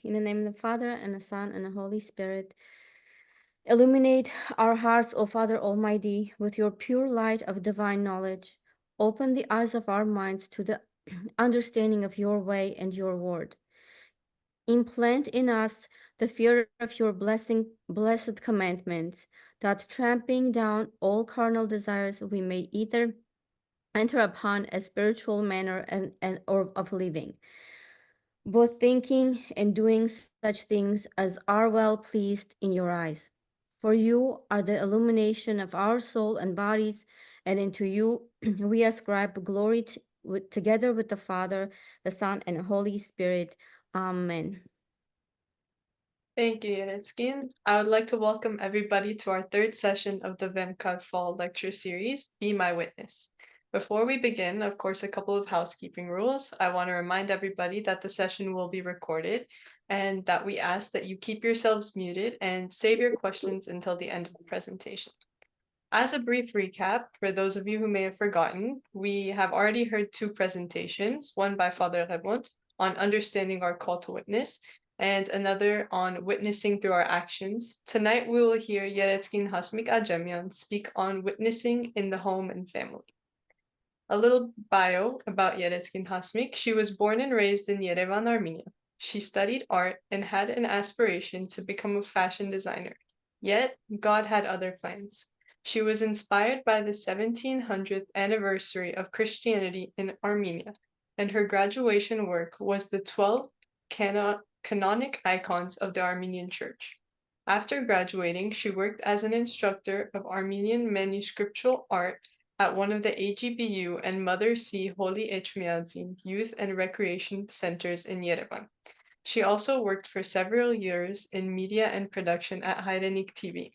In the name of the Father, and the Son, and the Holy Spirit. Illuminate our hearts, O Father Almighty, with your pure light of divine knowledge. Open the eyes of our minds to the understanding of your way and your word. Implant in us the fear of your blessed commandments, that tramping down all carnal desires, we may either enter upon a spiritual manner or of living, both thinking and doing such things as are well pleased in your eyes. For you are the illumination of our soul and bodies, and into you we ascribe glory together with the Father, the Son, and the Holy Spirit. Amen. Thank you, Yeretzkin. I would like to welcome everybody to our third session of the Vemkar Fall Lecture Series, Be My Witness. Before we begin, of course, a couple of housekeeping rules. I want to remind everybody that the session will be recorded and that we ask that you keep yourselves muted and save your questions until the end of the presentation. As a brief recap, for those of you who may have forgotten, we have already heard two presentations, one by Father Raymond on understanding our call to witness, and another on witnessing through our actions. Tonight we will hear Yeretzkin Hasmik Ajamian speak on witnessing in the home and family. A little bio about Yeretzkin Hasmik. She was born and raised in Yerevan, Armenia. She studied art and had an aspiration to become a fashion designer. Yet, God had other plans. She was inspired by the 1700th anniversary of Christianity in Armenia, and her graduation work was the 12 canonic icons of the Armenian Church. After graduating, she worked as an instructor of Armenian manuscriptural art at one of the AGBU and Mother C. Holy Echmiadzin youth and recreation centers in Yerevan. She also worked for several years in media and production at Hayrenik TV.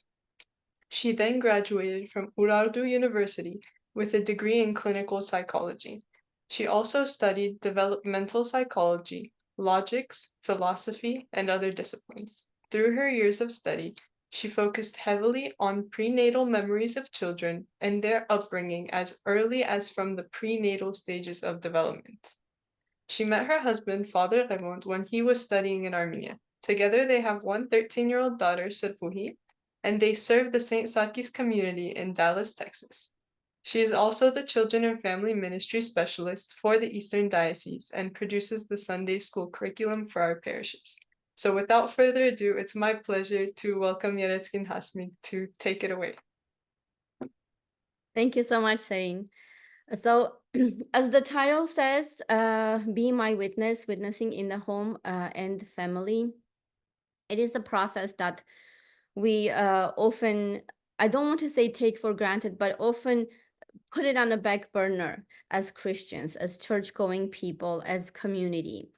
She then graduated from Urartu University with a degree in clinical psychology. She also studied developmental psychology, logics, philosophy, and other disciplines. Through her years of study, she focused heavily on prenatal memories of children and their upbringing as early as from the prenatal stages of development. She met her husband, Father Raymond, when he was studying in Armenia. Together, they have one 13-year-old daughter, Serpuhi, and they serve the St. Sarkis community in Dallas, Texas. She is also the Children and Family Ministry Specialist for the Eastern Diocese and produces the Sunday school curriculum for our parishes. So without further ado, it's my pleasure to welcome Yeretzkin Hasmik to take it away. Thank you so much, Sain. So, as the title says, be my witness, witnessing in the home and family. It is a process that we often, I don't want to say take for granted, but often put it on the back burner as Christians, as church-going people, as community.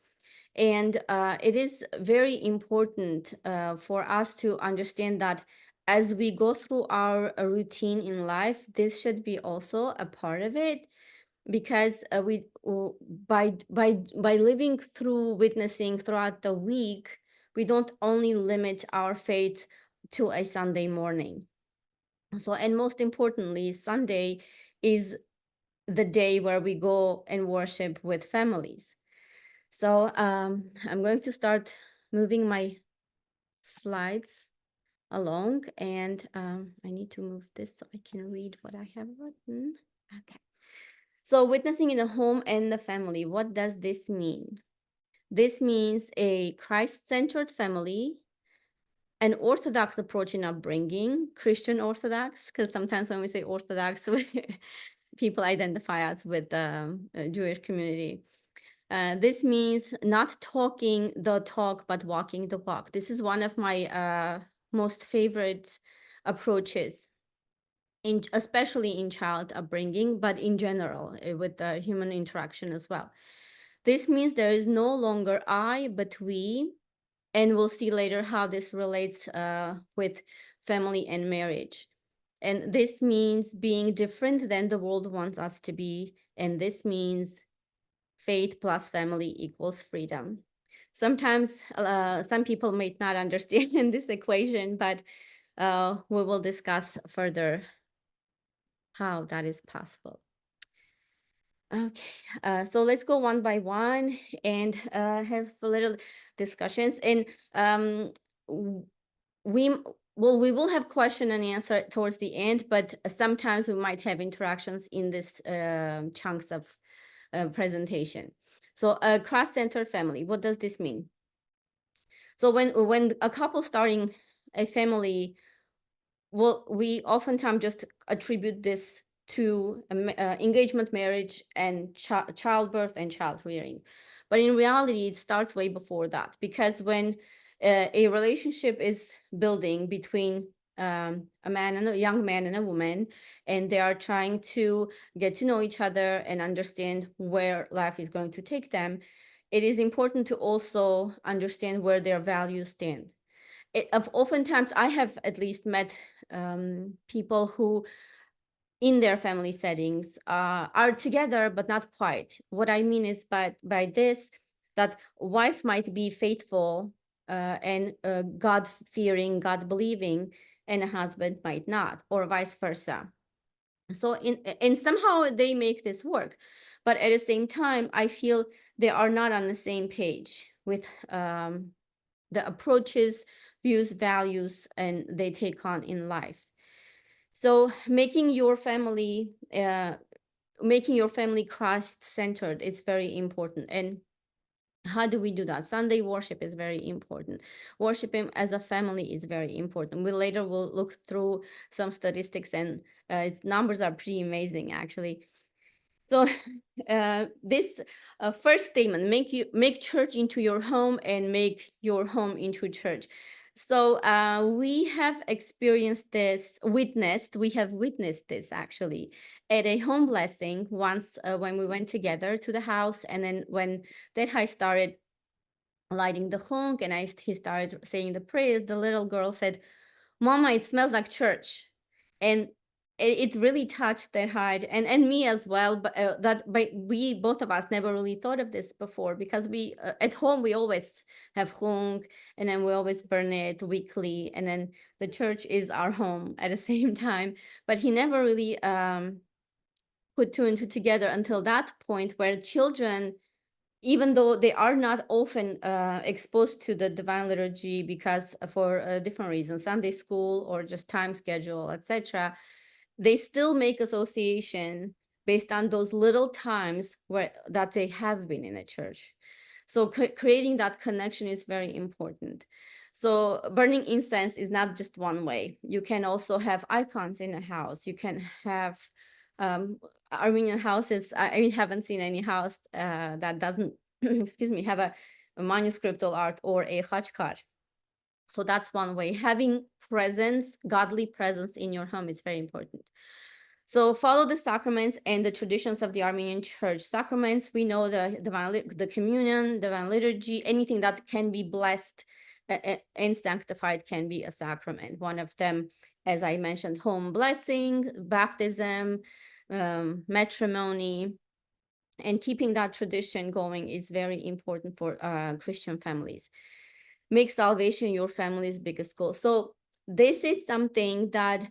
And it is very important for us to understand that as we go through our routine in life, this should be also a part of it, because by living through witnessing throughout the week, we don't only limit our faith to a Sunday morning. So, and most importantly, Sunday is the day where we go and worship with families. So I'm going to start moving my slides along, and I need to move this so I can read what I have written. Okay. So witnessing in the home and the family, what does this mean? This means a Christ-centered family, an Orthodox approach in upbringing, Christian Orthodox, because sometimes when we say Orthodox, people identify us with the Jewish community. This means not talking the talk, but walking the walk. This is one of my most favorite approaches, especially in child upbringing, but in general with the human interaction as well. This means there is no longer I, but we, and we'll see later how this relates with family and marriage. And this means being different than the world wants us to be, and this means faith plus family equals freedom. Sometimes some people may not understand this equation, but we will discuss further how that is possible. Okay, so let's go one by one and have a little discussions. And w- we we will have question and answer towards the end, but sometimes we might have interactions in this chunks of presentation. So a cross-center family, what does this mean? So when a couple starting a family, well, we oftentimes just attribute this to engagement, marriage, and childbirth and child rearing. But in reality, it starts way before that, because when a relationship is building between a man and a young man and a woman, and they are trying to get to know each other and understand where life is going to take them, it is important to also understand where their values stand. Oftentimes I have at least met people who in their family settings are together but not quite. What I mean is by this, that wife might be faithful and God fearing, God believing, and a husband might not, or vice versa. So and somehow they make this work, but at the same time I feel they are not on the same page with the approaches, views, values, and they take on in life. So making your family Christ centered is very important. And how do we do that? Sunday worship is very important. Worshiping as a family is very important. We later will look through some statistics, and its numbers are pretty amazing, actually. So this first statement, make church into your home and make your home into church. So we have experienced this, we have witnessed this actually at a home blessing once when we went together to the house, and then when that I started lighting the hunk and he started saying the prayers, the little girl said, "Mama, it smells like church." And it really touched their heart, and me as well. But we both of us never really thought of this before, because we at home we always have hung, and then we always burn it weekly, and then the church is our home at the same time. But he never really put two and two together until that point, where children, even though they are not often exposed to the divine liturgy because for different reasons, Sunday school or just time schedule, etc., they still make associations based on those little times where that they have been in a church. So creating that connection is very important. So burning incense is not just one way. You can also have icons in a house. You can have um, Armenian houses. I haven't seen any house that doesn't excuse me, have a manuscriptal art or a khachkar. So that's one way. Having presence, godly presence in your home is very important. So follow the sacraments and the traditions of the Armenian Church. Sacraments, we know the communion, divine liturgy, anything that can be blessed and sanctified can be a sacrament. One of them, as I mentioned, home blessing, baptism, matrimony, and keeping that tradition going is very important for Christian families. Make salvation your family's biggest goal. So this is something that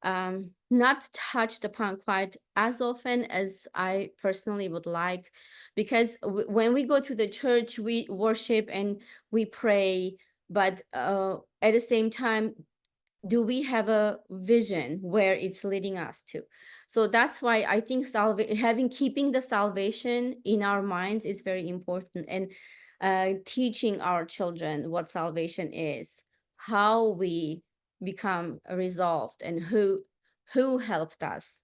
not touched upon quite as often as I personally would like, because when we go to the church, we worship and we pray, but at the same time, do we have a vision where it's leading us to? So that's why I think keeping the salvation in our minds is very important, and teaching our children what salvation is, how we become resolved, and who helped us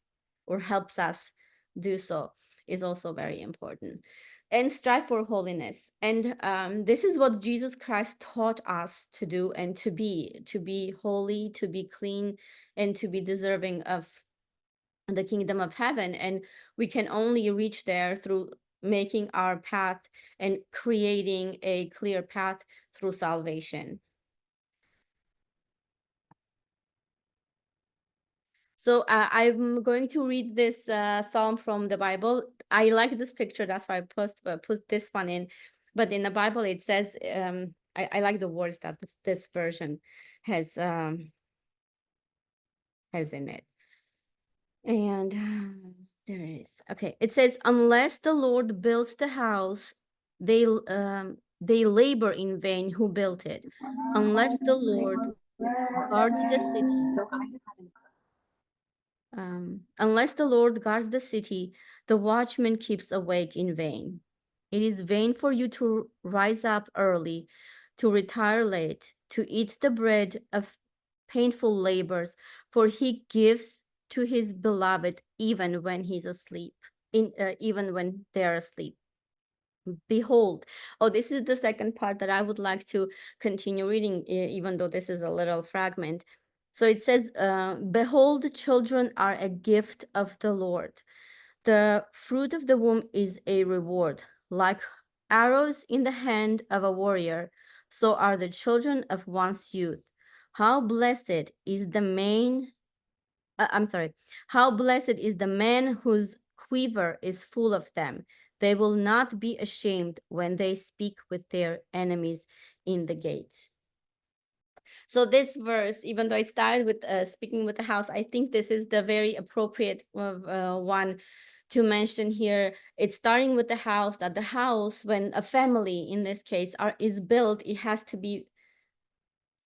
or helps us do so is also very important. And strive for holiness. And this is what Jesus Christ taught us to do, and to be holy, to be clean, and to be deserving of the kingdom of heaven. And we can only reach there through making our path and creating a clear path through salvation. So I'm going to read this psalm from the Bible. I like this picture, that's why I put this one in. But in the Bible, it says, I like the words that this version has has in it. And There it is. Okay. It says, unless the Lord builds the house, they labor in vain who built it. Unless the Lord guards the city, unless the Lord guards the city, the watchman keeps awake in vain. It is vain for you to rise up early, to retire late, to eat the bread of painful labors, for he gives to his beloved even when he's asleep, even when they're asleep. Behold, oh, this is the second part that I would like to continue reading, even though this is a little fragment. So it says, behold, children are a gift of the Lord. The fruit of the womb is a reward. Like arrows in the hand of a warrior, so are the children of one's youth. How blessed is the man I'm sorry. How blessed is the man whose quiver is full of them. They will not be ashamed when they speak with their enemies in the gates. So this verse, even though it started with speaking with the house, I think this is the very appropriate one to mention here. It's starting with the house, that the house, when a family in this case is built, it has to be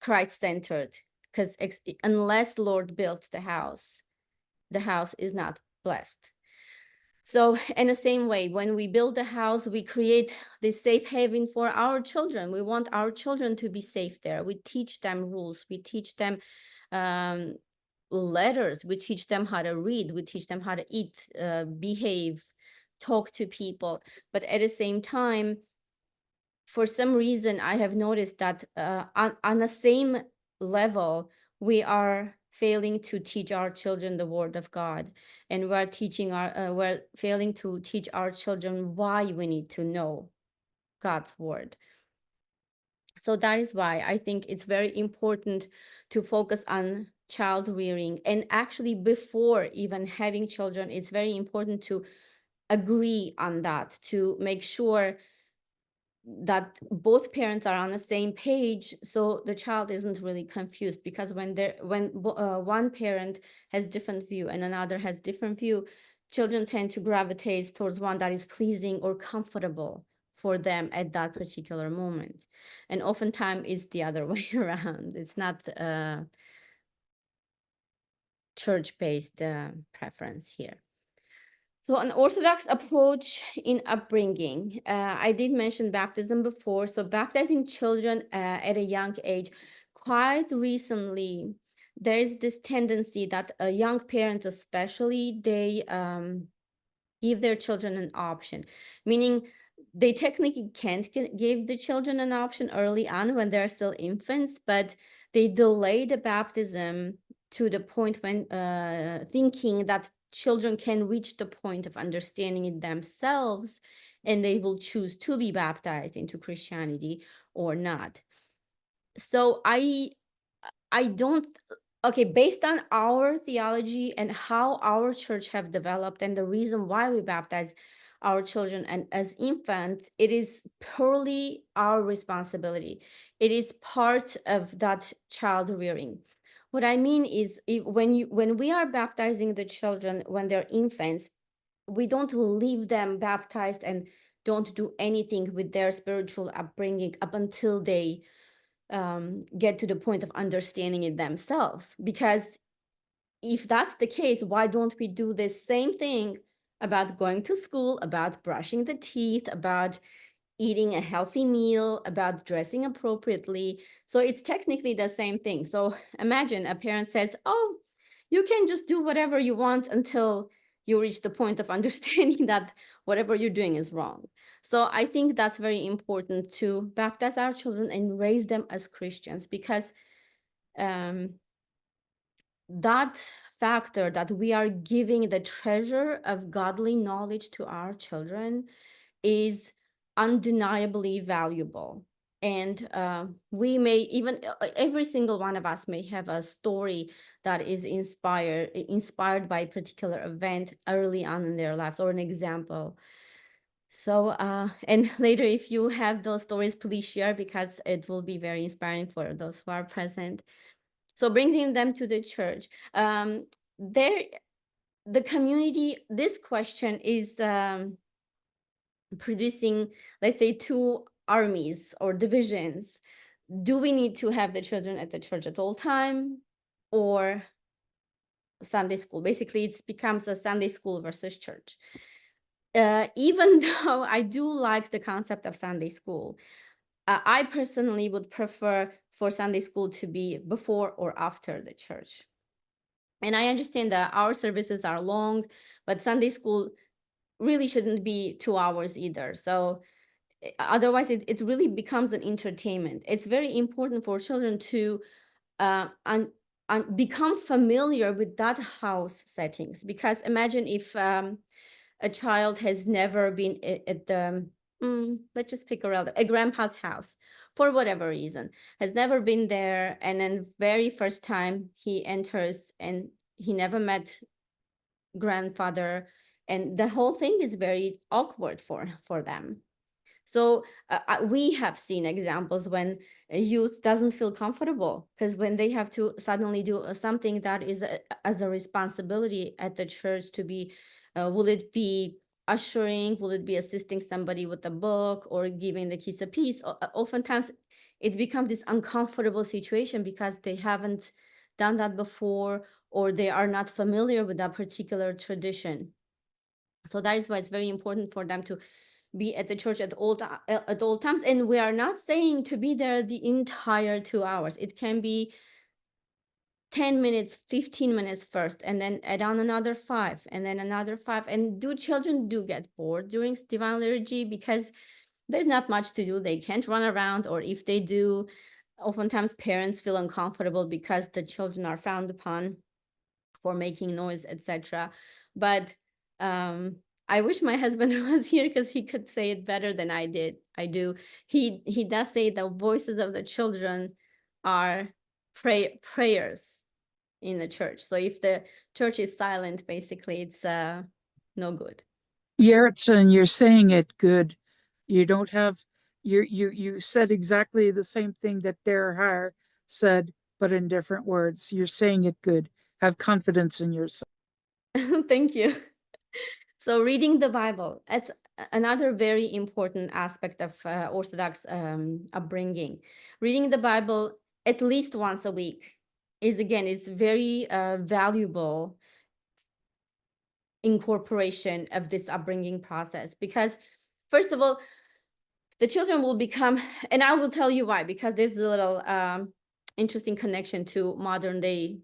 Christ-centered, because unless Lord builds the house is not blessed. So in the same way, when we build a house, we create this safe haven for our children. We want our children to be safe there. We teach them rules. We teach them um, letters. We teach them how to read. We teach them how to eat, behave, talk to people. But at the same time, for some reason, I have noticed that on the same level, we are failing to teach our children the word of God, and we're failing to teach our children why we need to know God's word. So that is why I think it's very important to focus on child rearing. And actually, before even having children, it's very important to agree on that, to make sure that both parents are on the same page, so the child isn't really confused. Because when one parent has different view and another has different view, children tend to gravitate towards one that is pleasing or comfortable for them at that particular moment, and oftentimes it's the other way around. It's not church-based preference here. So an orthodox approach in upbringing. I did mention baptism before. So baptizing children at a young age. Quite recently, there is this tendency that young parents, especially, they give their children an option, meaning they technically can't give the children an option early on when they're still infants, but they delay the baptism to the point when thinking that children can reach the point of understanding it themselves, and they will choose to be baptized into Christianity or not. So I don't, okay, based on our theology and how our church have developed and the reason why we baptize our children and as infants, it is purely our responsibility. It is part of that child rearing. What I mean is, when we are baptizing the children when they're infants, we don't leave them baptized and don't do anything with their spiritual upbringing up until they get to the point of understanding it themselves. Because if that's the case, why don't we do this same thing about going to school, about brushing the teeth, about eating a healthy meal, about dressing appropriately? So it's technically the same thing. So imagine a parent says, oh, you can just do whatever you want until you reach the point of understanding that whatever you're doing is wrong. So I think that's very important to baptize our children and raise them as Christians, because um, that factor that we are giving the treasure of godly knowledge to our children is undeniably valuable. And we may even, every single one of us may have a story that is inspired by a particular event early on in their lives, or an example. So and later, if you have those stories, please share, because it will be very inspiring for those who are present. So bringing them to the church, there the community, this question is producing, let's say, two armies or divisions. Do we need to have the children at the church at all time, or Sunday school? Basically, it becomes a Sunday school versus church. Even though I do like the concept of Sunday school, I personally would prefer for Sunday school to be before or after the church. And I understand that our services are long, but Sunday school really shouldn't be 2 hours either. So otherwise, it really becomes an entertainment. It's very important for children to become familiar with that house settings, because imagine if a child has never been at the let's just pick a grandpa's house for whatever reason, has never been there, and then very first time he enters and he never met grandfather, and the whole thing is very awkward for them. So we have seen examples when a youth doesn't feel comfortable, because when they have to suddenly do something that is as a responsibility at the church to be, will it be ushering, will it be assisting somebody with a book or giving the kids a piece? Oftentimes it becomes this uncomfortable situation because they haven't done that before, or they are not familiar with that particular tradition. So that is why it's very important for them to be at the church at all times. And we are not saying to be there the entire 2 hours. It can be 10 minutes, 15 minutes first, and then add on another 5, and then another 5. And do children do get bored during divine liturgy because there's not much to do? They can't run around, or if they do, oftentimes parents feel uncomfortable because the children are frowned upon for making noise, etc. But um, I wish my husband was here because he could say it better than I do. He does say the voices of the children are prayers in the church. So if the church is silent, basically it's no good. Yeritson, you're saying it good. You don't have you said exactly the same thing that Derhar said, but in different words. You're saying it good. Have confidence in yourself. Thank you. So reading the Bible, that's another very important aspect of Orthodox upbringing. Reading the Bible at least once a week is very valuable incorporation of this upbringing process, because first of all, the children will become, and I will tell you why, because there's a little interesting connection to modern day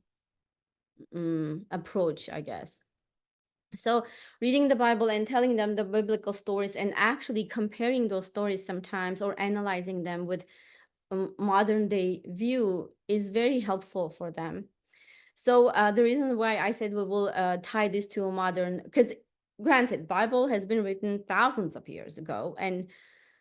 approach, I guess. So reading the Bible and telling them the biblical stories and actually comparing those stories sometimes, or analyzing them with a modern day view, is very helpful for them. So the reason why I said we will tie this to a modern, because granted, Bible has been written thousands of years ago, and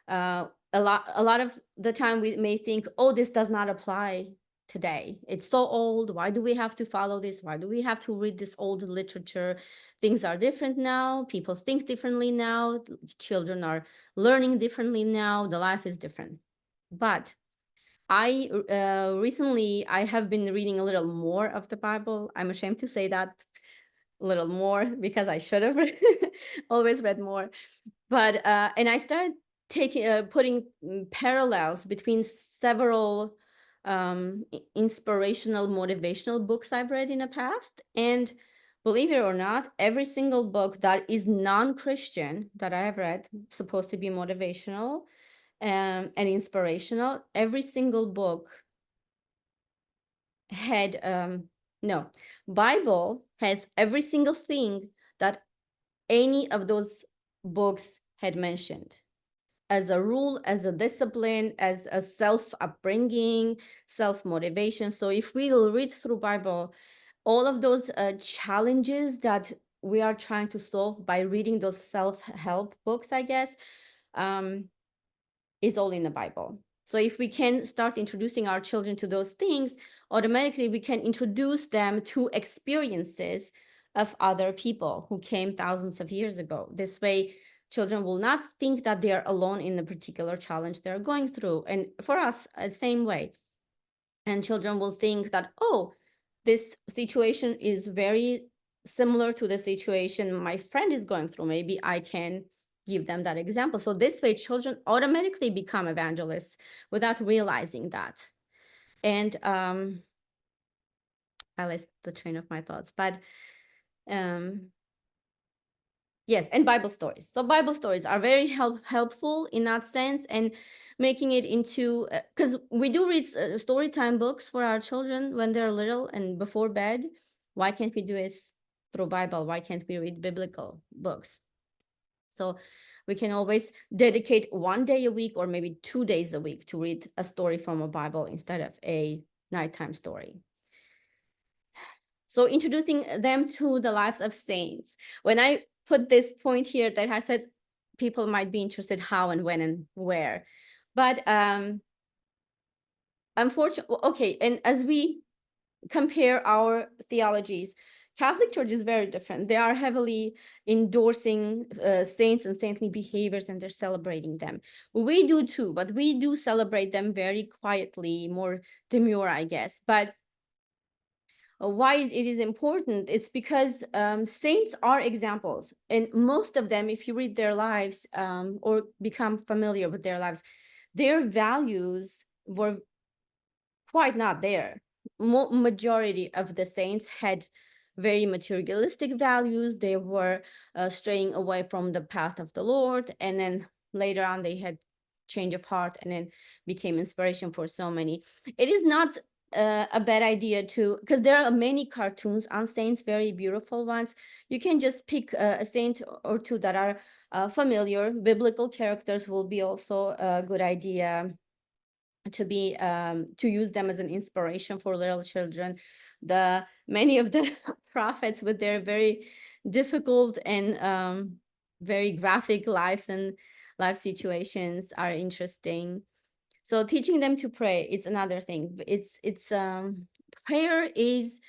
a lot of the time we may think, oh, this does not apply today. It's so old. Why do we have to follow this? Why do we have to read this old literature? Things are different now. People think differently now. Children are learning differently now. The life is different. But I recently I have been reading a little more of the Bible. I'm ashamed to say that, a little more, because I should have always read more. But and I started putting parallels between several inspirational, motivational books I've read in the past. And believe it or not, every single book that is non-Christian that I have read, supposed to be motivational and inspirational, every single book had no, Bible has every single thing that any of those books had mentioned, as a rule, as a discipline, as a self upbringing, self motivation. So if we will read through Bible, all of those challenges that we are trying to solve by reading those self help books, I guess, is all in the Bible. So if we can start introducing our children to those things, automatically we can introduce them to experiences of other people who came thousands of years ago. This way, children will not think that they are alone in the particular challenge they're going through. And for us, same way. And children will think that, oh, this situation is very similar to the situation my friend is going through, maybe I can give them that example. So this way, children automatically become evangelists without realizing that. And I lost the train of my thoughts, but um, yes, and Bible stories. So Bible stories are very helpful in that sense, and making it into, because we do read story time books for our children when they're little and before bed. Why can't we do it through Bible? Why can't we read biblical books? So we can always dedicate 1 day a week or maybe 2 days a week to read a story from a Bible instead of a nighttime story. So introducing them to the lives of saints. When I put this point here that I said people might be interested how and when and where, but unfortunately, okay, and as we compare our theologies, Catholic Church is very different. They are heavily endorsing saints and saintly behaviors, and they're celebrating them. We do too, but we do celebrate them very quietly, more demure, I guess. But why it is important, it's because saints are examples, and most of them, if you read their lives or become familiar with their lives, their values were quite not there. Majority of the saints had very materialistic values. They were straying away from the path of the Lord, and then later on they had change of heart and then became inspiration for so many. It is not a bad idea to, because there are many cartoons on saints, very beautiful ones. You can just pick a saint or two that are familiar. Biblical characters will be also a good idea to be to use them as an inspiration for little children. The many of the prophets with their very difficult and very graphic lives and life situations are interesting. So teaching them to pray, it's another thing. It's prayer is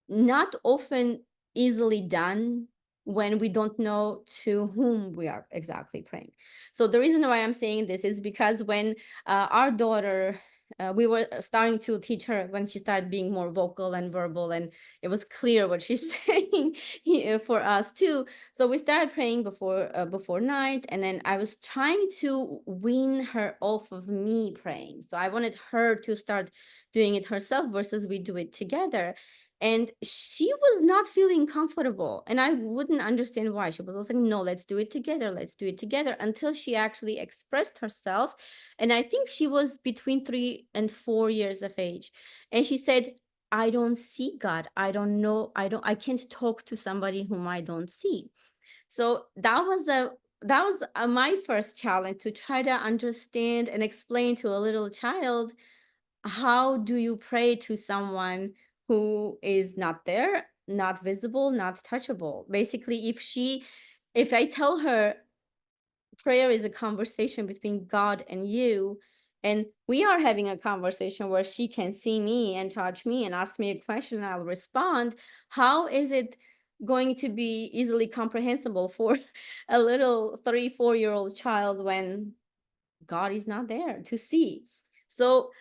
not often easily done when we don't know to whom we are exactly praying. So the reason why I'm saying this is because when our daughter, we were starting to teach her when she started being more vocal and verbal, and it was clear what she's saying for us too. So we started praying before night, and then I was trying to wean her off of me praying. So I wanted her to start doing it herself versus we do it together. And she was not feeling comfortable, and I wouldn't understand why. She was also saying, no, let's do it together, let's do it together, until she actually expressed herself. And I think she was between 3 and 4 years of age, and she said, I don't see God, I don't know, I can't talk to somebody whom I don't see. So that was my first challenge, to try to understand and explain to a little child, how do you pray to someone who is not there, not visible, not touchable? Basically, if I tell her prayer is a conversation between God and you, and we are having a conversation where she can see me and touch me and ask me a question and I'll respond, how is it going to be easily comprehensible for a little 3, 4-year-old child when God is not there to see? So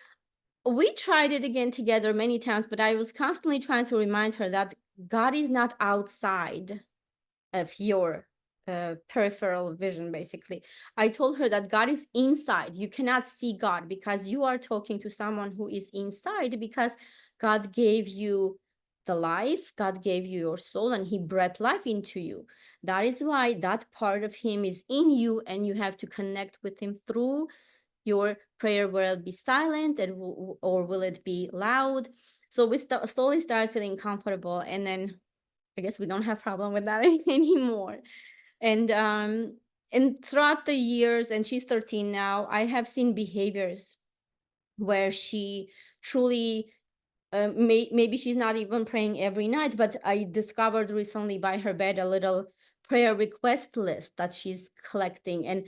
we tried it again together many times, but I was constantly trying to remind her that God is not outside of your peripheral vision, basically. I told her that God is inside. You cannot see God because you are talking to someone who is inside, because God gave you the life, God gave you your soul, and He breathed life into you. That is why that part of Him is in you, and you have to connect with Him through your prayer. Will it be silent, and or will it be loud? So we slowly started feeling comfortable, and then I guess we don't have problem with that anymore. And throughout the years, and she's 13 now, I have seen behaviors where she truly maybe she's not even praying every night, but I discovered recently by her bed a little prayer request list that she's collecting. And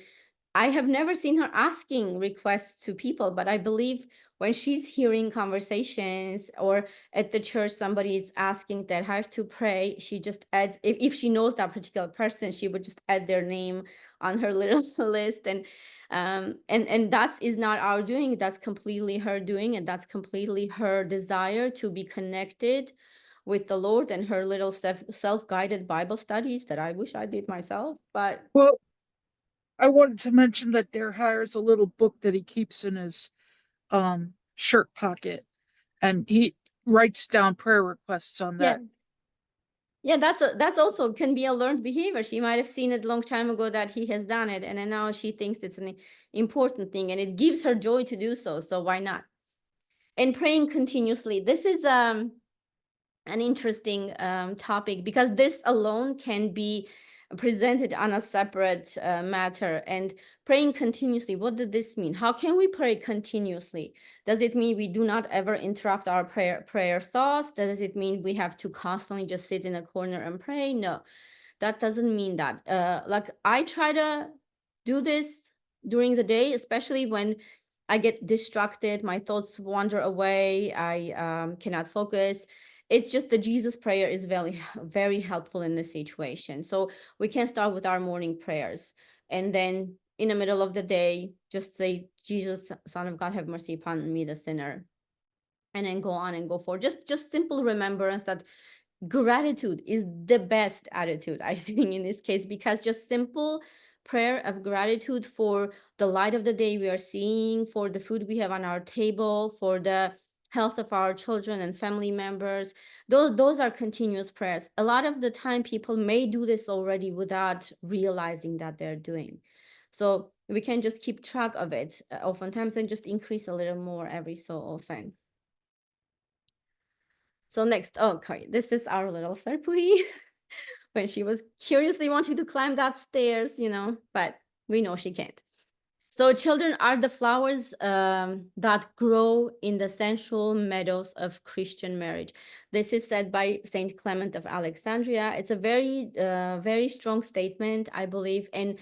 I have never seen her asking requests to people, but I believe when she's hearing conversations, or at the church somebody is asking that her to pray, she just adds, if she knows that particular person, she would just add their name on her little list. And that is not our doing, that's completely her doing, and that's completely her desire to be connected with the Lord and her little self-guided Bible studies that I wish I did myself. But Well, I wanted to mention that Der hires a little book that he keeps in his shirt pocket, and he writes down prayer requests on yeah, that. yeah, that's also can be a learned behavior. She might have seen it a long time ago that he has done it, and then now she thinks it's an important thing, and it gives her joy to do so. So why not? And praying continuously. This is an interesting topic, because this alone can be presented on a separate matter. And praying continuously, what does this mean? How can we pray continuously? Does it mean we do not ever interrupt our prayer thoughts? Does it mean we have to constantly just sit in a corner and pray? No, that doesn't mean that. Like, I try to do this during the day, especially when I get distracted, my thoughts wander away, I cannot focus. It's just the Jesus prayer is very helpful in this situation. So we can start with our morning prayers, and then in the middle of the day, just say, Jesus, Son of God, have mercy upon me, the sinner. And then go on and go forward. Just simple remembrance that gratitude is the best attitude, I think, in this case, because just simple prayer of gratitude for the light of the day we are seeing, for the food we have on our table, for the health of our children and family members. Those are continuous prayers. A lot of the time people may do this already without realizing that they're doing. So we can just keep track of it oftentimes and just increase a little more every so often. So next, okay, this is our little Sarpui when she was curiously wanting to climb that stairs, but we know she can't. So children are the flowers that grow in the sensual meadows of Christian marriage. This is said by Saint Clement of Alexandria. It's a very strong statement, I believe, and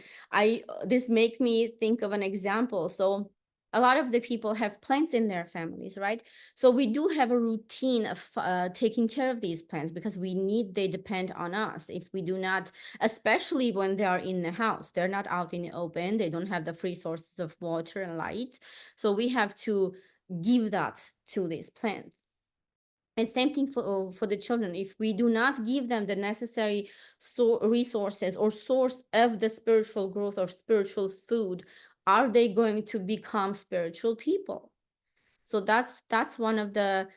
this make me think of an example. So a lot of the people have plants in their families, right? So we do have a routine of taking care of these plants, because they depend on us. If we do not, especially when they are in the house, they're not out in the open, they don't have the free sources of water and light. So we have to give that to these plants. And same thing for the children. If we do not give them the necessary resources or source of the spiritual growth or spiritual food, are they going to become spiritual people? So that's one of the,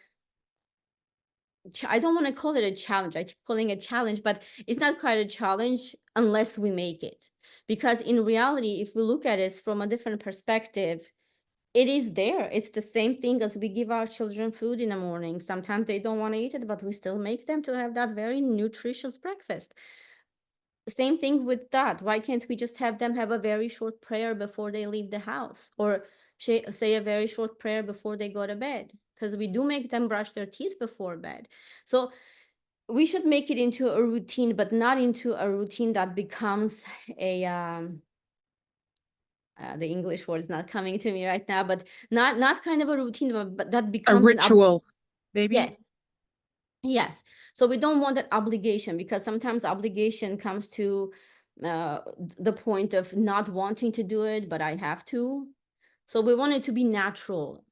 I don't want to call it a challenge. I keep calling it a challenge, but it's not quite a challenge unless we make it. Because in reality, if we look at it from a different perspective, it is there. It's the same thing as we give our children food in the morning. Sometimes they don't want to eat it, but we still make them to have that very nutritious breakfast. Same thing with that. Why can't we just have them have a very short prayer before they leave the house, or say a very short prayer before they go to bed? Because we do make them brush their teeth before bed. So we should make it into a routine, but not into a routine that becomes a the English word is not coming to me right now, but not kind of a routine, but that A becomes ritual, maybe. yes. Yes. So we don't want that obligation, because sometimes obligation comes to the point of not wanting to do it, but I have to. So we want it to be natural,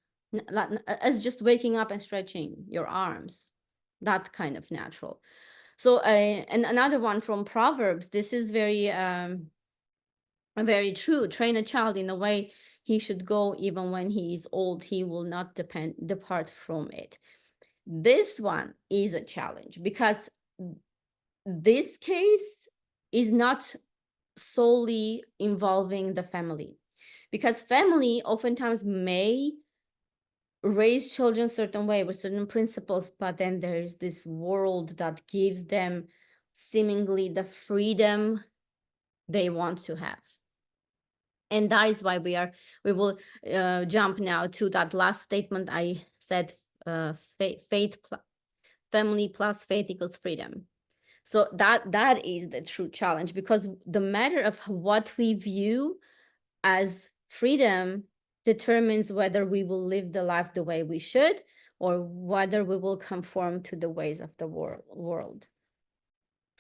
as just waking up and stretching your arms, that kind of natural. So and another one from Proverbs, this is very true. Train a child in the way he should go, even when he is old, he will not depart from it. This one is a challenge, because this case is not solely involving the family, because family oftentimes may raise children a certain way with certain principles, but then there's this world that gives them seemingly the freedom they want to have. And that is why we will jump now to that last statement I said, family plus faith equals freedom. So that is the true challenge, because the matter of what we view as freedom determines whether we will live the life the way we should, or whether we will conform to the ways of the world.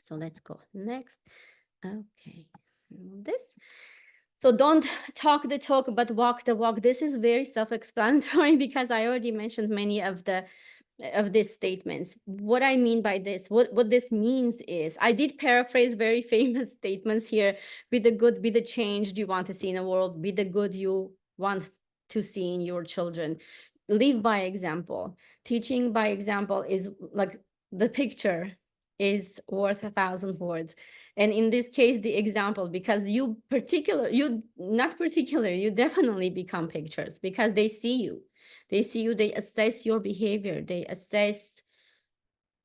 So let's go next. Okay, this. So don't talk the talk, but walk the walk. This is very self-explanatory, because I already mentioned many of the of these statements. What I mean by this, what this means is, I did paraphrase very famous statements here. Be the good, be the change you want to see in the world, be the good you want to see in your children. Live by example. Teaching by example is like the picture is worth 1,000 words. And in this case, the example, because you definitely become pictures because they see you. They see you, they assess your behavior, they assess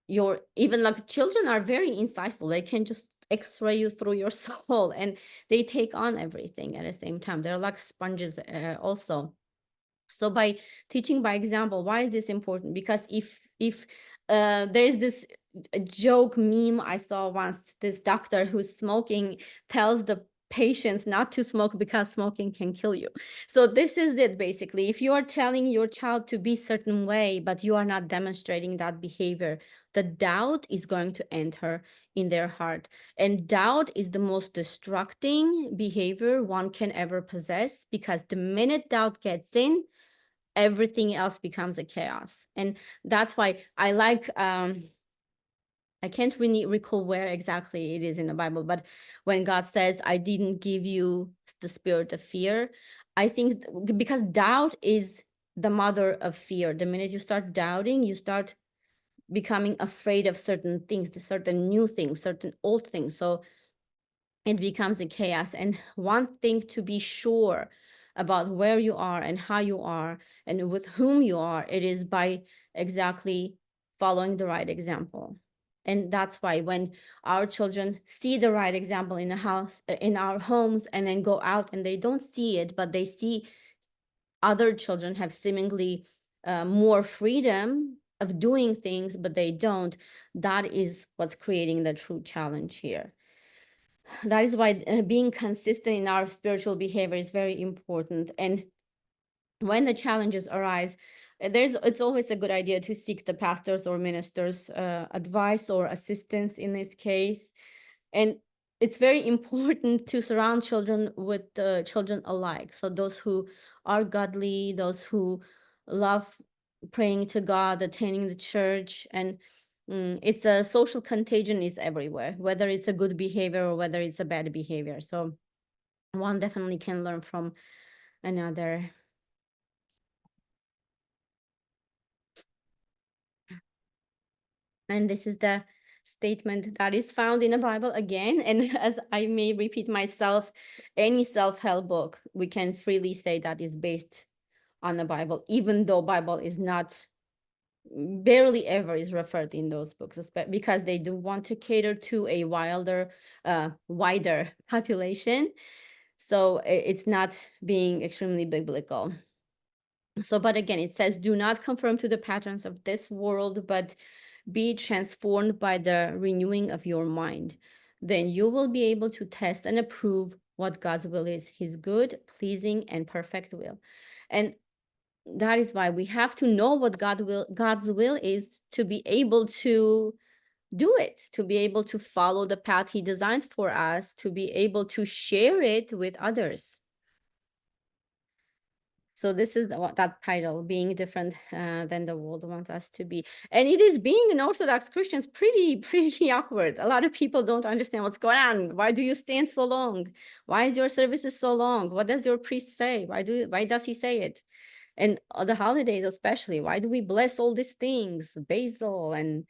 your, even like children are very insightful. They can just x-ray you through your soul, and they take on everything at the same time. They're like sponges also. So by teaching by example, why is this important? Because if there's this joke meme I saw once, this doctor who's smoking tells the patients not to smoke because smoking can kill you. So this is it basically. If you are telling your child to be certain way, but you are not demonstrating that behavior, the doubt is going to enter in their heart. And doubt is the most destructing behavior one can ever possess, because the minute doubt gets in, everything else becomes a chaos. And that's why I like, I can't really recall where exactly it is in the Bible, but when God says, I didn't give you the spirit of fear, I think because doubt is the mother of fear. The minute you start doubting, you start becoming afraid of certain things, certain new things, certain old things. So it becomes a chaos. And one thing to be sure about where you are and how you are and with whom you are, it is by exactly following the right example. And that's why when our children see the right example in the house, in our homes, and then go out and they don't see it, but they see other children have seemingly more freedom of doing things, but they don't, that is what's creating the true challenge here. That is why being consistent in our spiritual behavior is very important. And when the challenges arise, it's always a good idea to seek the pastors or ministers' advice or assistance in this case. And it's very important to surround children with children alike. So those who are godly, those who love praying to God, attending the church, and it's a social contagion is everywhere, whether it's a good behavior or whether it's a bad behavior. So one definitely can learn from another. And this is the statement that is found in the Bible again. And as I may repeat myself, any self-help book, we can freely say that is based on the Bible, even though Bible is not, barely ever is referred in those books, because they do want to cater to a wider population. So it's not being extremely biblical. So, but again, it says, do not conform to the patterns of this world, but be transformed by the renewing of your mind. Then you will be able to test and approve what God's will is, his good, pleasing, and perfect will. And that is why we have to know what God's will is, to be able to do it, to be able to follow the path he designed for us, to be able to share it with others. So this is that title, being different than the world wants us to be. And it is, being an Orthodox Christian is pretty awkward. A lot of people don't understand what's going on. Why do you stand so long? Why is your services so long? What does your priest say? Why does he say it? And the holidays especially, why do we bless all these things? Basil and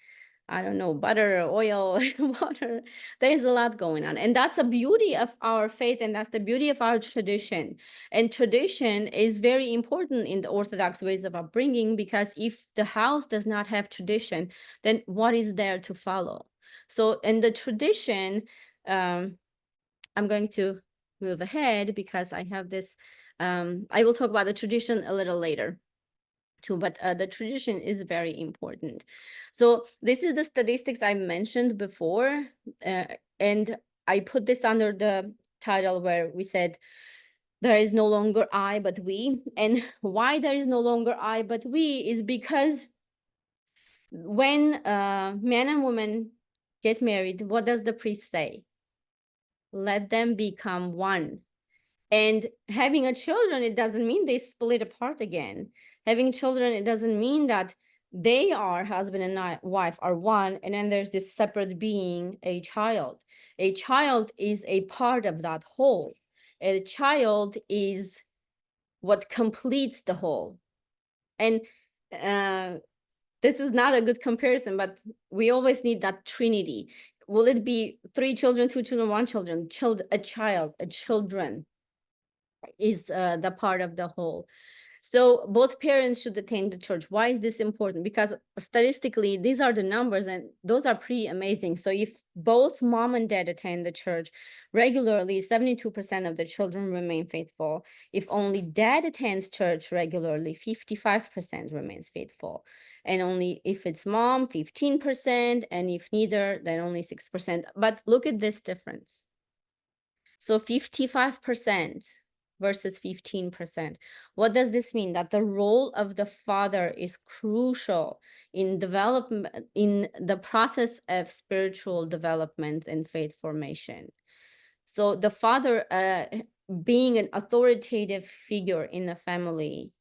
I don't know, butter, oil, water. There's a lot going on. And that's the beauty of our faith, and that's the beauty of our tradition. And tradition is very important in the Orthodox ways of upbringing, because if the house does not have tradition, then what is there to follow? So in the tradition, I'm going to move ahead because I have this, I will talk about the tradition a little later too, but the tradition is very important. So this is the statistics I mentioned before, and I put this under the title where we said there is no longer I but we. And why there is no longer I but we is because when man and woman get married, what does the priest say? Let them become one. And having a children, it doesn't mean they split apart again. Having children, it doesn't mean that they are husband and wife are one, and then there's this separate being, a child. A child is a part of that whole. A child is what completes the whole. And this is not a good comparison, but we always need that trinity. Will it be 3 children, 2 children, 1 children? A child, a children is the part of the whole. So both parents should attend the church. Why is this important? Because statistically, these are the numbers, and those are pretty amazing. So if both mom and dad attend the church regularly, 72% of the children remain faithful. If only dad attends church regularly, 55% remains faithful. And only if it's mom, 15%, and if neither, then only 6%. But look at this difference. So 55% versus 15%. What does this mean? That the role of the father is crucial in development, in the process of spiritual development and faith formation. So the father, being an authoritative figure in the family,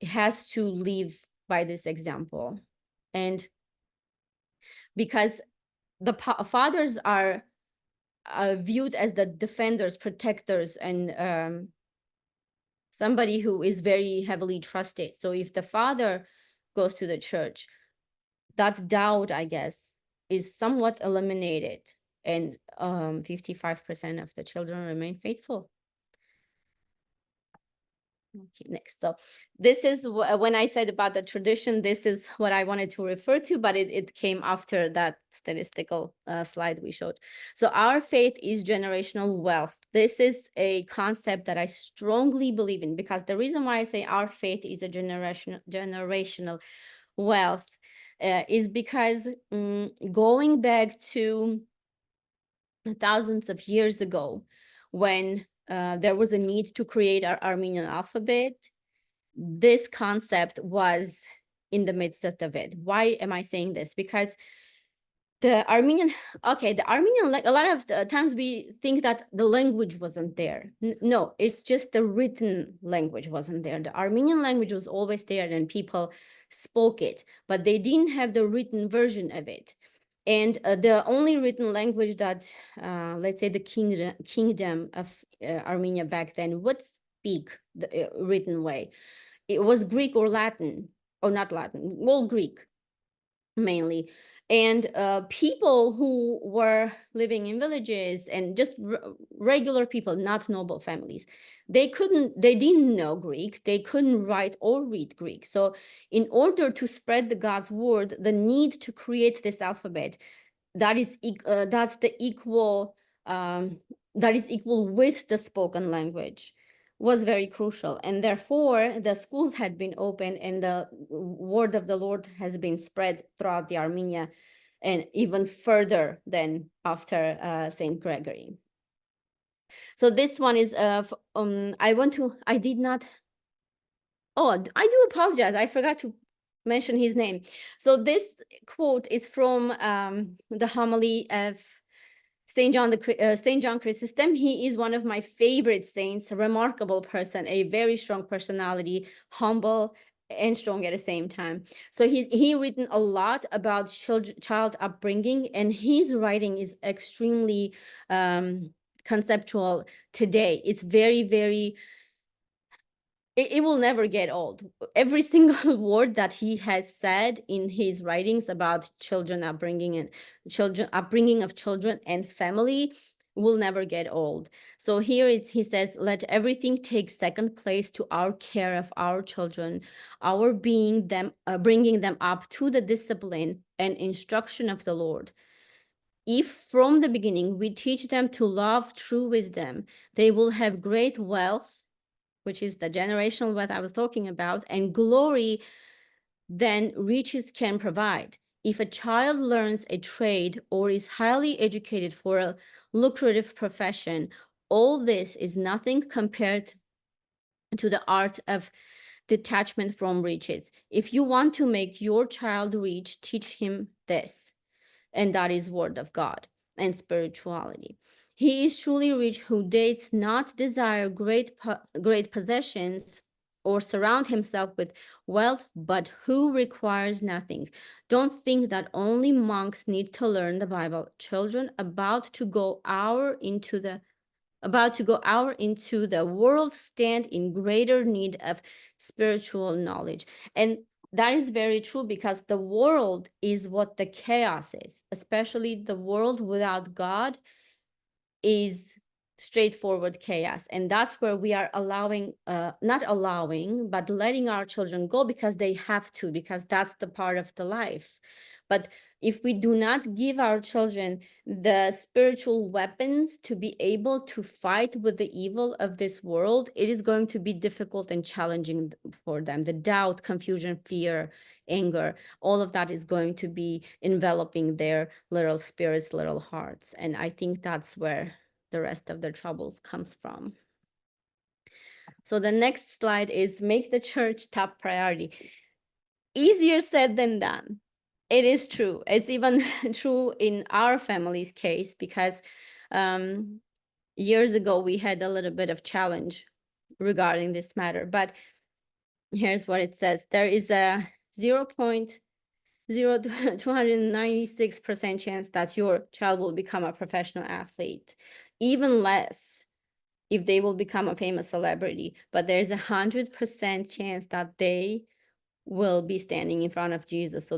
has to live by this example. And because the fathers are viewed as the defenders, protectors, and somebody who is very heavily trusted. So if the father goes to the church, that doubt, I guess, is somewhat eliminated, and 55% of the children remain faithful. Okay, next. So this is when I said about the tradition, this is what I wanted to refer to, but it came after that statistical slide we showed. So our faith is generational wealth. This is a concept that I strongly believe in, because the reason why I say our faith is a generational wealth is because going back to thousands of years ago, when there was a need to create our Armenian alphabet, this concept was in the midst of it. Why am I saying this? Because the Armenian, a lot of the times we think that the language wasn't there. No, it's just the written language wasn't there. The Armenian language was always there and people spoke it, but they didn't have the written version of it. And the only written language that, let's say, the kingdom of Armenia back then would speak the written way, it was Greek or Latin, or not Latin, well, Greek mainly. And people who were living in villages and just regular people, not noble families, they didn't know Greek, they couldn't write or read Greek. So in order to spread the God's word, the need to create this alphabet that is equal with the spoken language was very crucial. And therefore the schools had been opened and the word of the Lord has been spread throughout the Armenia, and even further than after Saint Gregory. So this one is I did not, oh, I do apologize, I forgot to mention his name. So this quote is from the homily of Saint John Chrysostom. He is one of my favorite saints, a remarkable person, a very strong personality, humble and strong at the same time. So he written a lot about child upbringing, and his writing is extremely conceptual today. It's very, very, it will never get old. Every single word that he has said in his writings about children upbringing and upbringing of children and family will never get old. So here he says, let everything take second place to our care of our children, our bringing them up to the discipline and instruction of the Lord. If from the beginning we teach them to love true wisdom, they will have great wealth, which is the generational wealth I was talking about, and glory than riches can provide. If a child learns a trade or is highly educated for a lucrative profession, all this is nothing compared to the art of detachment from riches. If you want to make your child rich, teach him this. And that is word of God and spirituality. He is truly rich who does not desire great possessions, or surround himself with wealth, but who requires nothing. Don't think that only monks need to learn the Bible. Children about to go out into the world stand in greater need of spiritual knowledge. And that is very true, because the world is what the chaos is, especially the world without God is straightforward chaos. And that's where we are not allowing, but letting our children go, because they have to, because that's the part of the life. But if we do not give our children the spiritual weapons to be able to fight with the evil of this world, it is going to be difficult and challenging for them. The doubt, confusion, fear, anger, all of that is going to be enveloping their little spirits, little hearts. And I think that's where the rest of their troubles comes from. So the next slide is make the church top priority. Easier said than done. It is true. It's even true in our family's case, because years ago we had a little bit of challenge regarding this matter. But here's what it says. There is a 0.0296% chance that your child will become a professional athlete. Even less if they will become a famous celebrity. But there's 100% chance that they will be standing in front of Jesus. So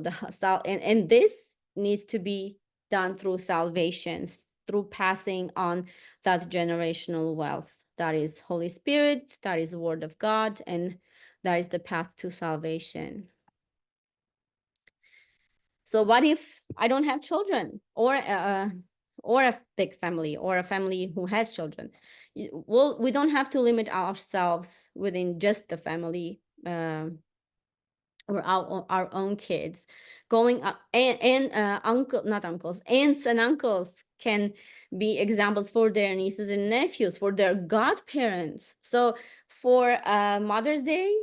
and this needs to be done through salvation, through passing on that generational wealth. That is Holy Spirit, that is the Word of God, and that is the path to salvation. So what if I don't have children, or a big family, or a family who has children? Well, we don't have to limit ourselves within just the family, or our own kids. Going up, and not uncles, aunts and uncles can be examples for their nieces and nephews, for their godparents. So for Mother's Day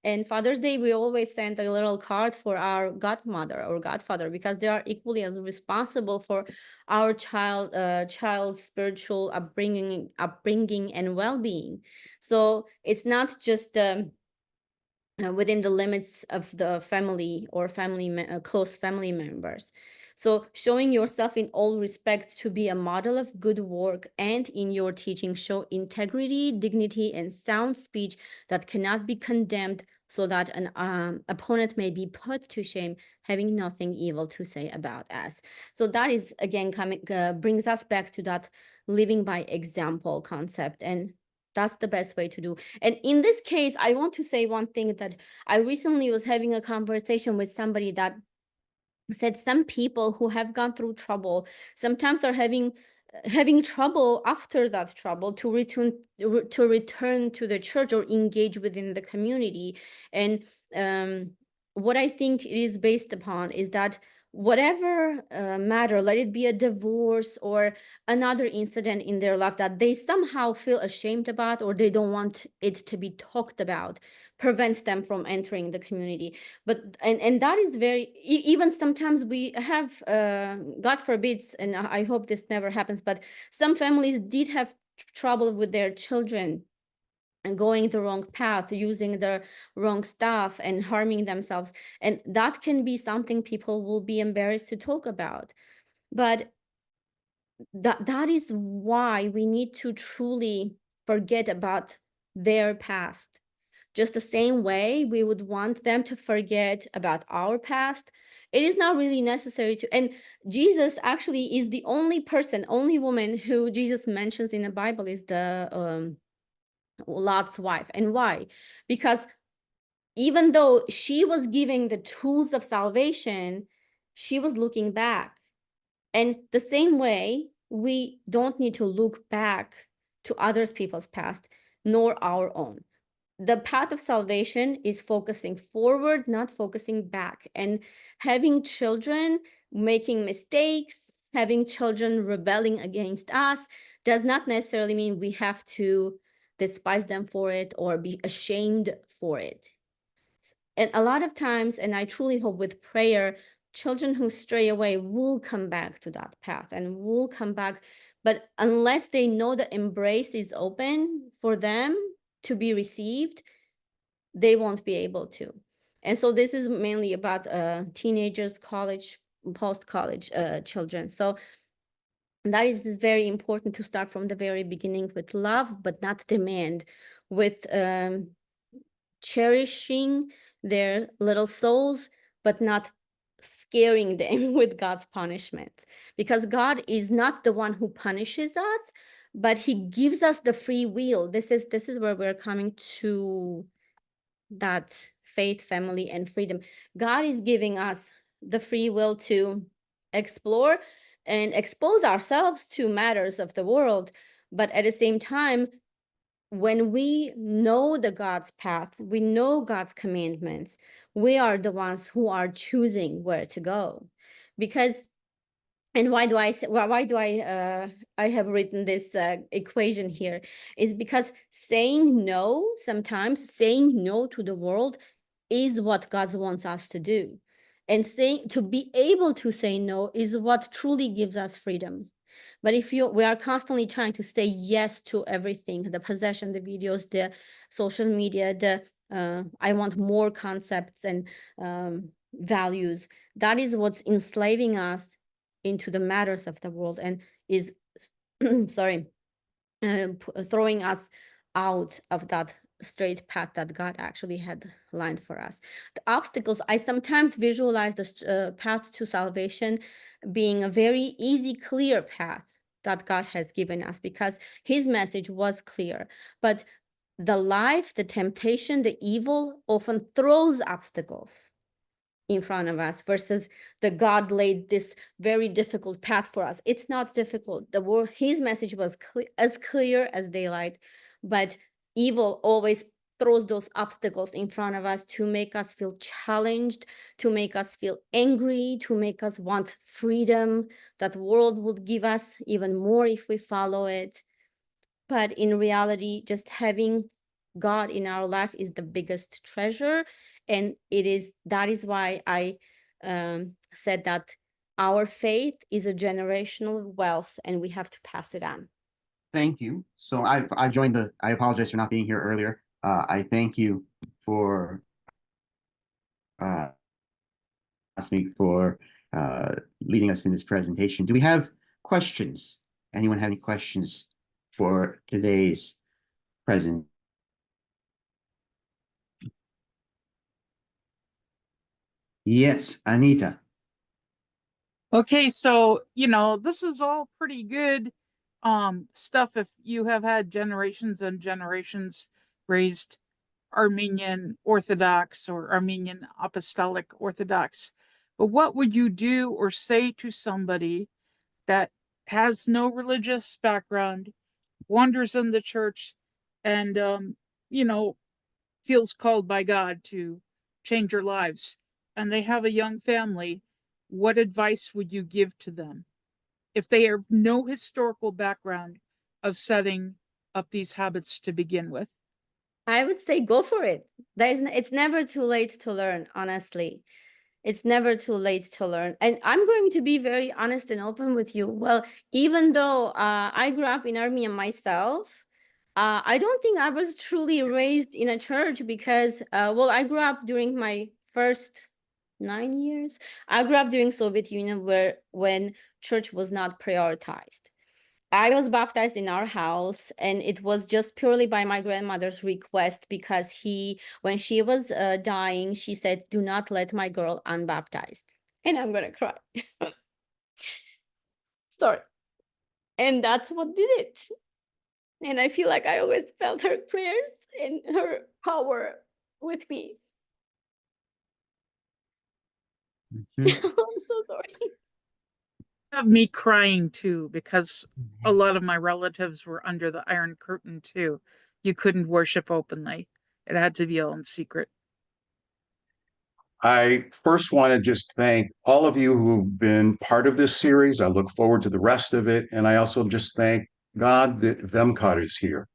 and Father's Day, we always send a little card for our godmother or godfather, because they are equally as responsible for our child's spiritual upbringing and well-being. So it's not just within the limits of the family or close family members. So showing yourself in all respect to be a model of good work, and in your teaching show integrity, dignity, and sound speech that cannot be condemned, so that an opponent may be put to shame, having nothing evil to say about us. So that is again brings us back to that living by example concept, and that's the best way to do. And in this case, I want to say one thing, that I recently was having a conversation with somebody that said some people who have gone through trouble sometimes are having trouble after that trouble to return to the church or engage within the community. And what I think it is based upon is that whatever matter, let it be a divorce or another incident in their life that they somehow feel ashamed about, or they don't want it to be talked about, prevents them from entering the community. But and that is very even sometimes we have God forbids, and I hope this never happens, but some families did have trouble with their children and going the wrong path, using the wrong stuff and harming themselves, and that can be something people will be embarrassed to talk about. But that is why we need to truly forget about their past, just the same way we would want them to forget about our past. It is not really necessary to. And Jesus actually is the only woman who Jesus mentions in the Bible is the Lot's wife. And why? Because even though she was giving the tools of salvation, she was looking back. And the same way, we don't need to look back to others people's past, nor our own. The path of salvation is focusing forward, not focusing back. And having children making mistakes, having children rebelling against us, does not necessarily mean we have to despise them for it or be ashamed for it. And a lot of times, and I truly hope with prayer, children who stray away will come back to that path and will come back. But unless they know the embrace is open for them to be received, they won't be able to. And so this is mainly about teenagers, college, post-college children. So that is very important to start from the very beginning with love, but not demand, with cherishing their little souls, but not scaring them with God's punishment. Because God is not the one who punishes us, but he gives us the free will. This is where we're coming to that faith, family, and freedom. God is giving us the free will to explore and expose ourselves to matters of the world. But at the same time, when we know the God's path, we know God's commandments, we are the ones who are choosing where to go. Because, and why do I say, why do I have written this equation here, is because saying no, sometimes saying no to the world is what God wants us to do. And saying, to be able to say no is what truly gives us freedom. But if we are constantly trying to say yes to everything, the possession, the videos, the social media, the I want more concepts and values, that is what's enslaving us into the matters of the world, and is sorry, throwing us out of that straight path that God actually had lined for us. The obstacles, I sometimes visualize the path to salvation being a very easy, clear path that God has given us, because his message was clear. But the life, the temptation, the evil often throws obstacles in front of us, versus the God laid this very difficult path for us. It's not difficult. The word, his message was as clear as daylight, but evil always throws those obstacles in front of us to make us feel challenged, to make us feel angry, to make us want freedom that world would give us even more if we follow it. But in reality, just having God in our life is the biggest treasure. And that is why I said that our faith is a generational wealth and we have to pass it on. Thank you. So I joined I apologize for not being here earlier. I thank you for uh, Hasmik for leading us in this presentation. Do we have questions? Anyone have any questions for today's presentation? Yes, Anita. Okay, so this is all pretty good stuff if you have had generations and generations raised Armenian Orthodox or Armenian Apostolic Orthodox. But what would you do or say to somebody that has no religious background, wanders in the church, and feels called by God to change their lives, and they have a young family? What advice would you give to them if they have no historical background of setting up these habits to begin with? I would say go for it. It's never too late to learn, honestly. It's never too late to learn. And I'm going to be very honest and open with you. Well, even though I grew up in Armenia myself, I don't think I was truly raised in a church, because, well, I grew up during my first 9 years. I grew up during Soviet Union, when church was not prioritized. I was baptized in our house, and it was just purely by my grandmother's request, because when she was dying, she said, "Do not let my girl unbaptized." And I'm gonna cry. Sorry. And that's what did it. And I feel like I always felt her prayers and her power with me. Mhm. I'm so sorry. Have me crying too, because a lot of my relatives were under the Iron Curtain too. You couldn't worship openly. It had to be all in secret. I first want to just thank all of you who've been part of this series. I look forward to the rest of it. And I also just thank God that Vemkar is here.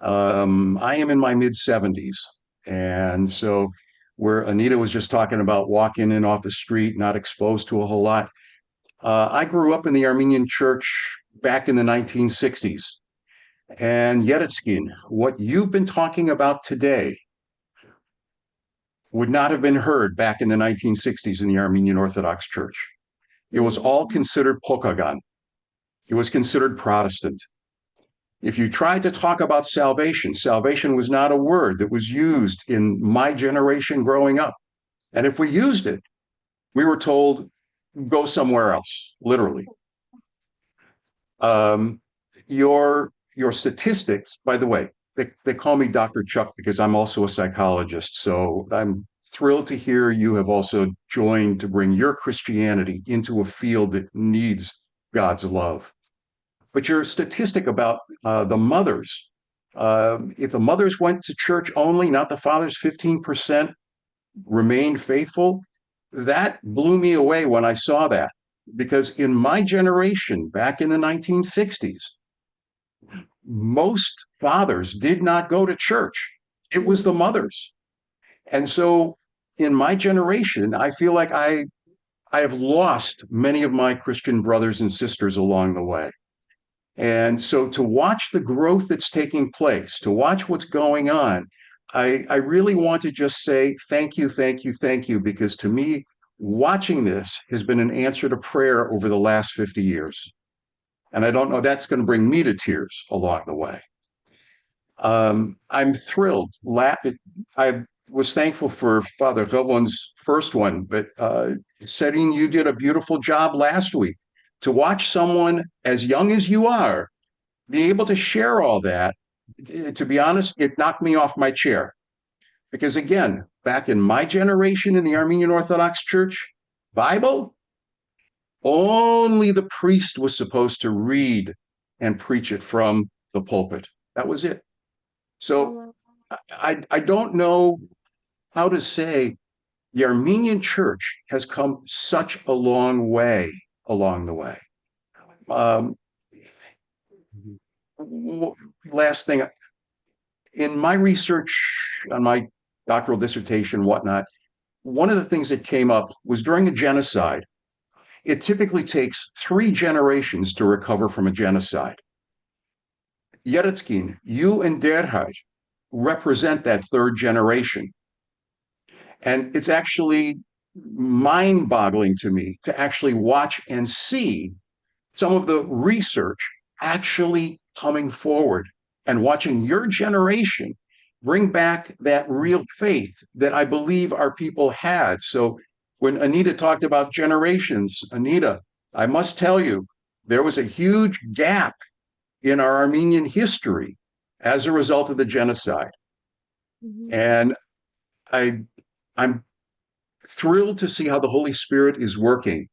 I am in my mid 70s. And so, where Anita was just talking about walking in off the street, not exposed to a whole lot, I grew up in the Armenian church back in the 1960s. And Yeretskin, what you've been talking about today would not have been heard back in the 1960s in the Armenian Orthodox Church. It was all considered pokagan. It was considered Protestant. If you tried to talk about salvation, salvation was not a word that was used in my generation growing up. And if we used it, we were told, go somewhere else, literally. Your statistics, by the way, they call me Dr. Chuck because I'm also a psychologist. So I'm thrilled to hear you have also joined to bring your Christianity into a field that needs God's love. But your statistic about the mothers, if the mothers went to church only, not the fathers, 15% remained faithful. That blew me away when I saw that, because in my generation, back in the 1960s, most fathers did not go to church. It was the mothers. And so in my generation, I feel like I have lost many of my Christian brothers and sisters along the way. And so to watch the growth that's taking place, to watch what's going on, I really want to just say thank you, thank you, thank you, because to me, watching this has been an answer to prayer over the last 50 years. And I don't know, that's going to bring me to tears along the way. I'm thrilled. I was thankful for Father Hovland's first one, but Serine, you did a beautiful job last week. To watch someone as young as you are be able to share all that, to be honest, it knocked me off my chair. Because again, back in my generation in the Armenian Orthodox Church, Bible, only the priest was supposed to read and preach it from the pulpit. That was it. So I don't know how to say the Armenian Church has come such a long way along the way. Last thing, in my research on my doctoral dissertation, whatnot, one of the things that came up was during a genocide, it typically takes 3 generations to recover from a genocide. Yeretskin, you and Derhaj represent that 3rd generation. And it's actually mind-boggling to me to actually watch and see some of the research actually coming forward and watching your generation bring back that real faith that I believe our people had. So when Anita talked about generations, Anita, I must tell you, there was a huge gap in our Armenian history as a result of the genocide. And I'm thrilled to see how the Holy Spirit is working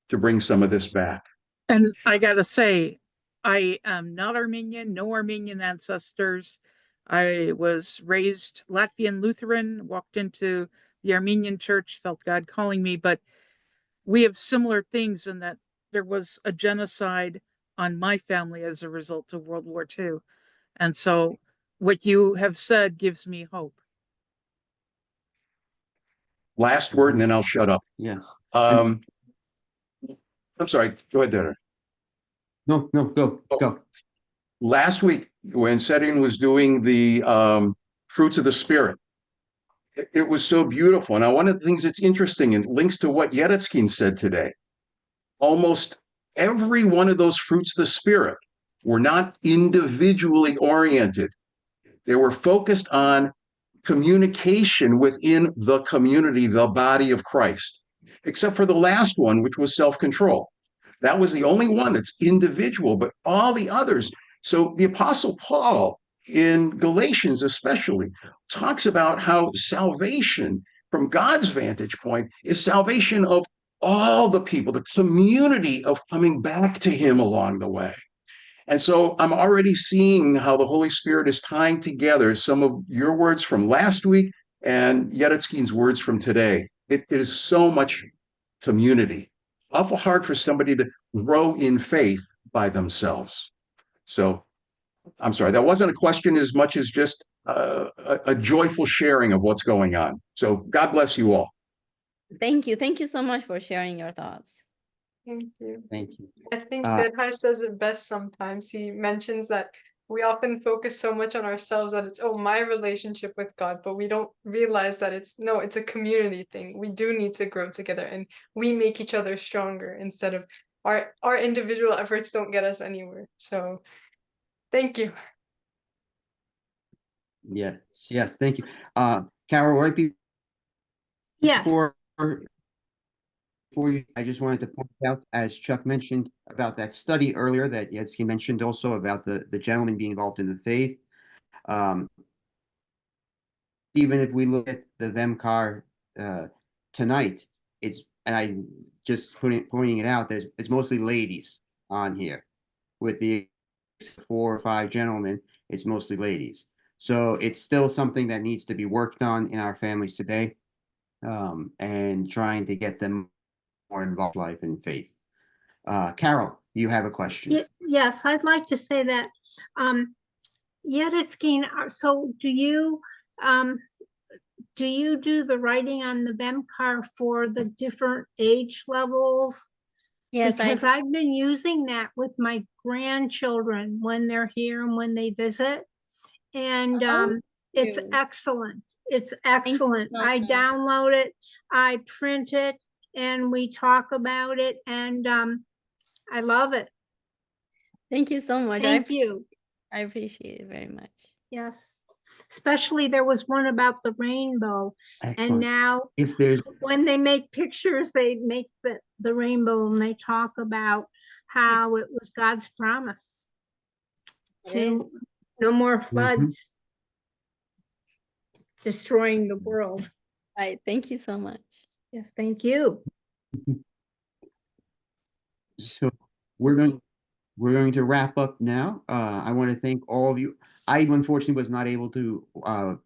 to bring some of this back. And I gotta say, I am not Armenian, no Armenian ancestors. I was raised Latvian Lutheran, walked into the Armenian church, felt God calling me, but we have similar things in that there was a genocide on my family as a result of World War II. And so what you have said gives me hope. Last word, and then I'll shut up. Yes. I'm sorry. Go ahead, Dara. No, go. Last week, when Serine was doing the fruits of the Spirit, it was so beautiful. And one of the things that's interesting and links to what Yeretskin said today, almost every one of those fruits of the Spirit were not individually oriented. They were focused on communication within the community, the body of Christ, except for the last one, which was self-control. That was the only one that's individual, but all the others. So the Apostle Paul in Galatians especially talks about how salvation from God's vantage point is salvation of all the people, the community of coming back to him along the way. And so I'm already seeing how the Holy Spirit is tying together some of your words from last week and Yeretskin's words from today. It is so much community. Awful hard for somebody to grow in faith by themselves. So I'm sorry, that wasn't a question as much as just a joyful sharing of what's going on. So God bless you all. Thank you. Thank you so much for sharing your thoughts. Thank you. Thank you. I think Derhaj says it best sometimes. He mentions that we often focus so much on ourselves that it's, oh, my relationship with God, but we don't realize that it's a community thing. We do need to grow together, and we make each other stronger instead of our individual efforts don't get us anywhere. So thank you. Yes, yes, thank you. Carol, Yes. before you, I just wanted to point out, as Chuck mentioned about that study earlier, that Yetzke mentioned also about the gentleman being involved in the faith. Even if we look at the Vemkar tonight, and I just pointing it out, it's mostly ladies on here. With the 4 or 5 gentlemen, it's mostly ladies. So it's still something that needs to be worked on in our families today, and trying to get them more involved in life and faith. Carol, you have a question. Yes, I'd like to say that. Yeretzkin, so do you do the writing on the Vemkar for the different age levels? Yes, Because I've been using that with my grandchildren when they're here and when they visit. And it's you. excellent. It's you excellent. so I much. download it, I print it, and we talk about it, and I love it. Thank you so much. Thank you. I appreciate it very much. Yes. Especially there was one about the rainbow. And Excellent. now If there's when they make pictures, they make the rainbow and they talk about how it was God's promise to no more floods destroying the world. Right. Thank you so much. Yes, thank you. So we're going to wrap up now. I want to thank all of you. I unfortunately was not able to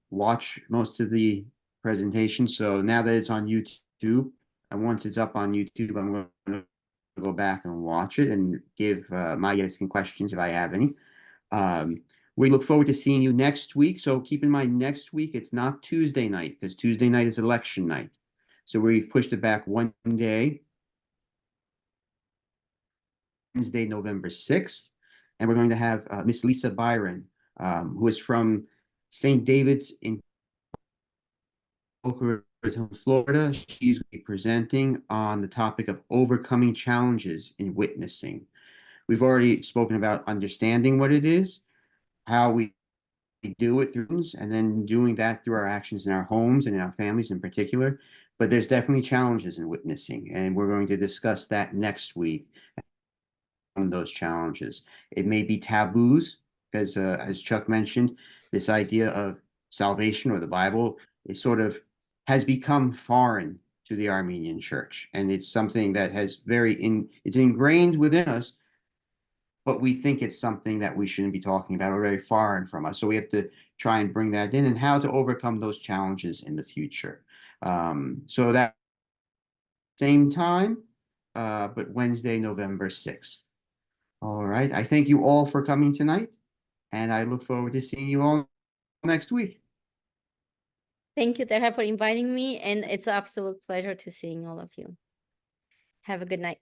watch most of the presentation, so now that it's on YouTube, and once it's up on YouTube, I'm going to go back and watch it and give my Yetzkin questions if I have any. We look forward to seeing you next week. So keep in mind, next week it's not Tuesday night, because Tuesday night is election night. So we've pushed it back one day, Wednesday, November 6th. And we're going to have Miss Lisa Byron, who is from St. David's in Boca Raton, Florida. She's going to be presenting on the topic of overcoming challenges in witnessing. We've already spoken about understanding what it is, how we do it through, and then doing that through our actions in our homes and in our families in particular. But there's definitely challenges in witnessing, and we're going to discuss that next week. Those challenges, it may be taboos, because as Chuck mentioned, this idea of salvation or the Bible is sort of has become foreign to the Armenian church, and it's something that has it's ingrained within us, but we think it's something that we shouldn't be talking about or very foreign from us. So we have to try and bring that in, and how to overcome those challenges in the future. So that same time, but Wednesday, November 6th. All right. I thank you all for coming tonight, and I look forward to seeing you all next week. Thank you, Terha, for inviting me, and it's an absolute pleasure to seeing all of you. Have a good night.